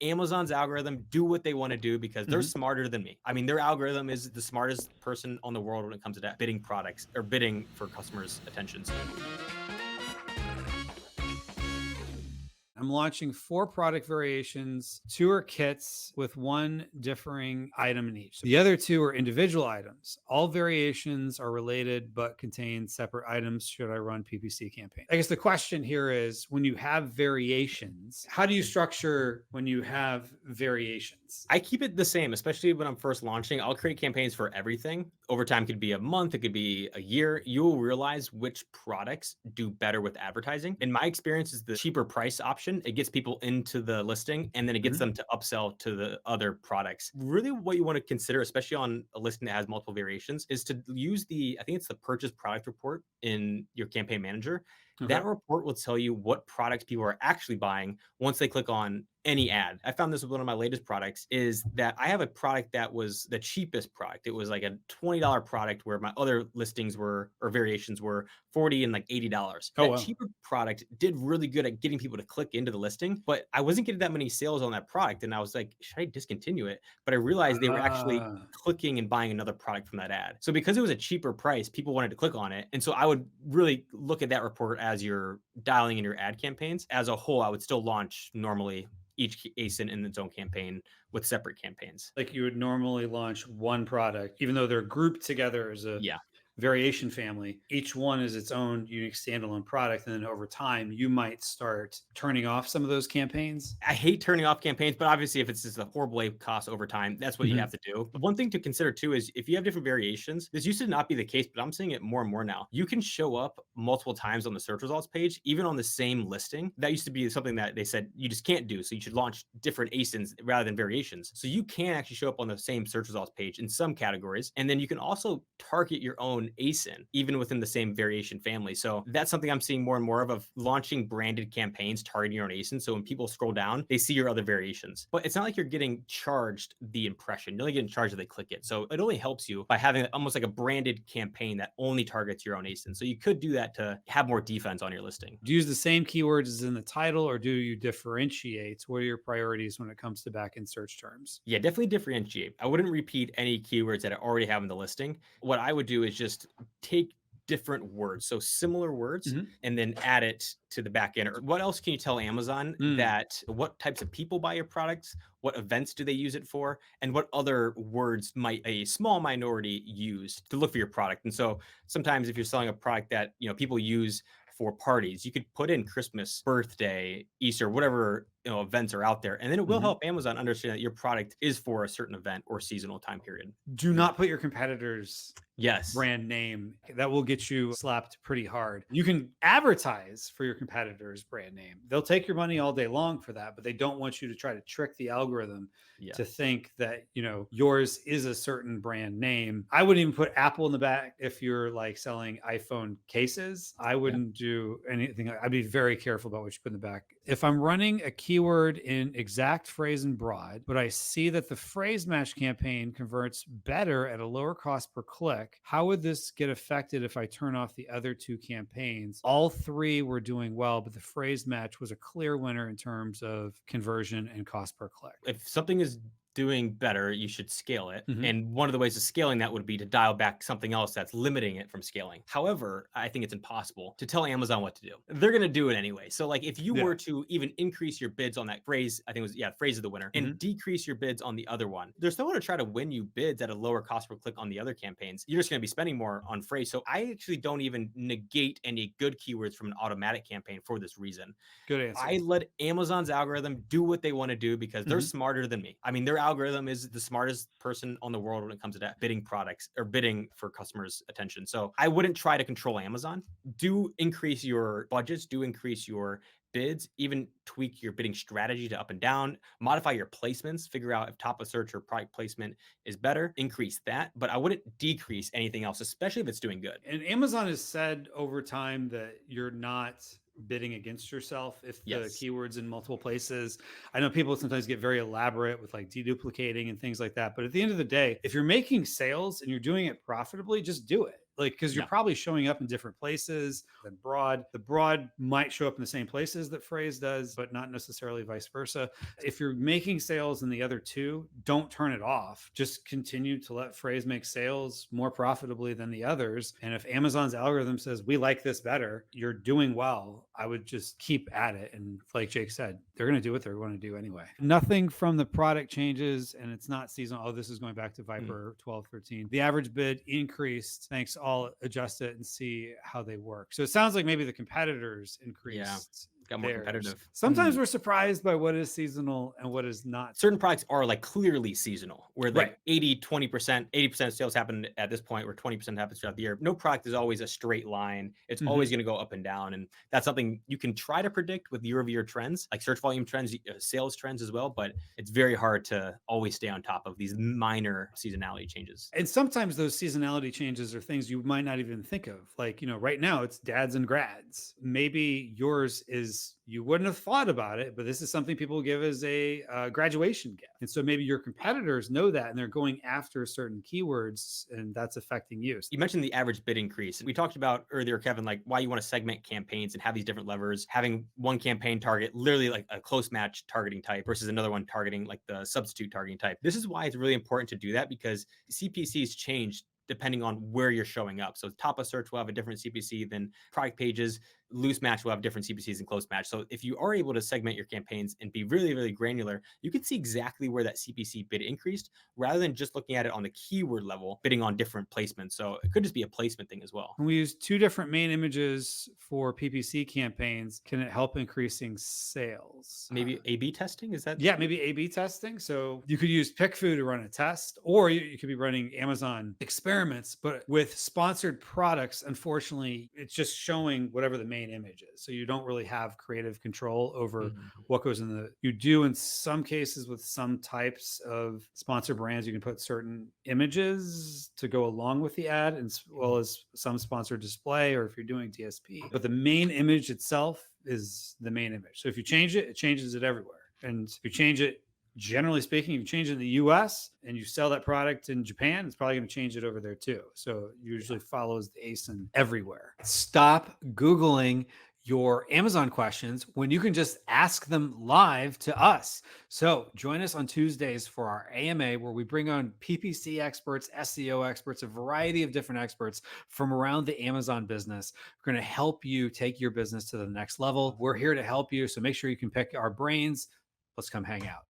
Amazon's algorithm do what they want to do because they're Mhm. smarter than me. I mean, their algorithm is the smartest person on the world when it comes to that bidding products or bidding for customers' attentions. I'm launching 4 product variations. 2 are kits with 1 differing item in each. The other 2 are individual items. All variations are related but contain separate items should I run PPC campaign. I guess the question here is when you have variations, how do you structure when you have variations? I keep it the same, especially when I'm first launching. I'll create campaigns for everything. Over time, could be a month, it could be a year. You'll realize which products do better with advertising. In my experience, is the cheaper price option. It gets people into the listing and then it gets Mhm. them to upsell to the other products. Really, what you want to consider, especially on a listing that has multiple variations, is to use I think it's the purchase product report in your campaign manager. Okay. That report will tell you what products people are actually buying once they click on any ad. I found this with one of my latest products is that I have a product that was the cheapest product. It was like a $20 product where my other listings were or variations were 40 and like $80. Oh, That wow. cheaper product did really good at getting people to click into the listing, but I wasn't getting that many sales on that product. And I was like, should I discontinue it? But I realized they were actually Ah. clicking and buying another product from that ad. So because it was a cheaper price, people wanted to click on it. And so I would really look at that report as you're dialing in your ad campaigns. As a whole, I would still launch normally each ASIN in its own campaign with separate campaigns. Like you would normally launch one product, even though they're grouped together as a Yeah. variation family. Each one is its own unique standalone product. And then over time, you might start turning off some of those campaigns. I hate turning off campaigns, but obviously, if it's just a horrible way cost over time, that's what you Mhm. have to do. But one thing to consider too is if you have different variations, this used to not be the case, but I'm seeing it more and more now. You can show up multiple times on the search results page, even on the same listing. That used to be something that they said you just can't do. So you should launch different ASINs rather than variations. So you can actually show up on the same search results page in some categories. And then you can also target your own ASIN, even within the same variation family. So that's something I'm seeing more and more of launching branded campaigns targeting your own ASIN. So when people scroll down, they see your other variations. But it's not like you're getting charged the impression. You're only getting charged if they click it. So it only helps you by having almost like a branded campaign that only targets your own ASIN. So you could do that to have more defense on your listing. Do you use the same keywords as in the title or do you differentiate? What are your priorities when it comes to back end search terms? Yeah, definitely differentiate. I wouldn't repeat any keywords that I already have in the listing. What I would do is just take different words, so similar words, Mhm. and then add it to the back end. Or what else can you tell Amazon Mm. that what types of people buy your products? What events do they use it for? And what other words might a small minority use to look for your product? And so sometimes if you're selling a product that people use for parties, you could put in Christmas, birthday, Easter, whatever events are out there, and then it will Mhm. help Amazon understand that your product is for a certain event or seasonal time period. Do not put your competitors' Yes. brand name. That will get you slapped pretty hard. You can advertise for your competitor's brand name. They'll take your money all day long for that, but they don't want you to try to trick the algorithm Yeah. to think that, yours is a certain brand name. I wouldn't even put Apple in the back if you're like selling iPhone cases. I Yeah. wouldn't do anything. I'd be very careful about what you put in the back. If I'm running a keyword in exact phrase and broad, but I see that the phrase match campaign converts better at a lower cost per click, how would this get affected if I turn off the other 2 campaigns? All 3 were doing well, but the phrase match was a clear winner in terms of conversion and cost per click. If something is doing better, you should scale it. Mhm. And one of the ways of scaling that would be to dial back something else that's limiting it from scaling. However, I think it's impossible to tell Amazon what to do. They're going to do it anyway. So, like, if you Yeah. were to even increase your bids on that phrase, I think it was, yeah, phrase of the winner, and Mhm. decrease your bids on the other one, they're still going to try to win you bids at a lower cost per click on the other campaigns. You're just going to be spending more on phrase. So, I actually don't even negate any good keywords from an automatic campaign for this reason. Good answer. I let Amazon's algorithm do what they want to do because they're Mhm. smarter than me. I mean, their algorithm is the smartest person on the world when it comes to that bidding products or bidding for customers' attention. So I wouldn't try to control Amazon. Do increase your budgets, do increase your bids, even tweak your bidding strategy to up and down, modify your placements, figure out if top of search or product placement is better, increase that. But I wouldn't decrease anything else, especially if it's doing good. And Amazon has said over time that you're not bidding against yourself if the Yes. keywords in multiple places. I know people sometimes get very elaborate with like deduplicating and things like that, but at the end of the day, if you're making sales and you're doing it profitably, just do it. Like, because you're No. probably showing up in different places than broad. The broad might show up in the same places that phrase does, but not necessarily vice versa. If you're making sales in the other two, don't turn it off. Just continue to let phrase make sales more profitably than the others. And if Amazon's algorithm says we like this better, you're doing well, I would just keep at it. And like Jake said, they're going to do what they're going to do anyway. Nothing from the product changes, and it's not seasonal. Oh, this is going back to Viper 12, 13. The average bid increased. Thanks. I'll adjust it and see how they work. So it sounds like maybe the competitors increased. Got more theirs. competitive. Sometimes we're surprised by what is seasonal and what is not. Certain products are like clearly seasonal, where like Right. 80, 20%, 80% of sales happen at this point, where 20% happens throughout the year. No product is always a straight line. It's always going to go up and down. And that's something you can try to predict with year-over-year trends, like search volume trends, sales trends as well. But it's very hard to always stay on top of these minor seasonality changes. And sometimes those seasonality changes are things you might not even think of. Like, right now it's dads and grads. Maybe yours is, you wouldn't have thought about it, but this is something people give as a graduation gift. And so maybe your competitors know that and they're going after certain keywords, and that's affecting you. You mentioned the average bid increase. We talked about earlier, Kevin, like why you want to segment campaigns and have these different levers, having one campaign target literally like a close match targeting type versus another one targeting like the substitute targeting type. This is why it's really important to do that, because CPCs change depending on where you're showing up. So top of search will have a different CPC than product pages. Loose match will have different CPCs and close match. So if you are able to segment your campaigns and be really, really granular, you can see exactly where that CPC bid increased rather than just looking at it on the keyword level, bidding on different placements. So it could just be a placement thing as well. When we use two different main images for PPC campaigns, can it help increasing sales? Maybe A/B testing, is that? Yeah, maybe A/B testing. So you could use PickFu to run a test, or you could be running Amazon experiments, but with sponsored products. Unfortunately, it's just showing whatever the main image is. So you don't really have creative control over what goes in the, you do in some cases with some types of sponsor brands, you can put certain images to go along with the ad, as well as some sponsored display, or if you're doing DSP. But the main image itself is the main image. So if you change it, it changes it everywhere. And if you change it, generally speaking, if you change it in the US and you sell that product in Japan, it's probably going to change it over there too. So it usually follows the ASIN everywhere. Stop Googling your Amazon questions when you can just ask them live to us. So join us on Tuesdays for our AMA, where we bring on PPC experts, SEO experts, a variety of different experts from around the Amazon business. We're going to help you take your business to the next level. We're here to help you. So make sure you can pick our brains. Let's come hang out.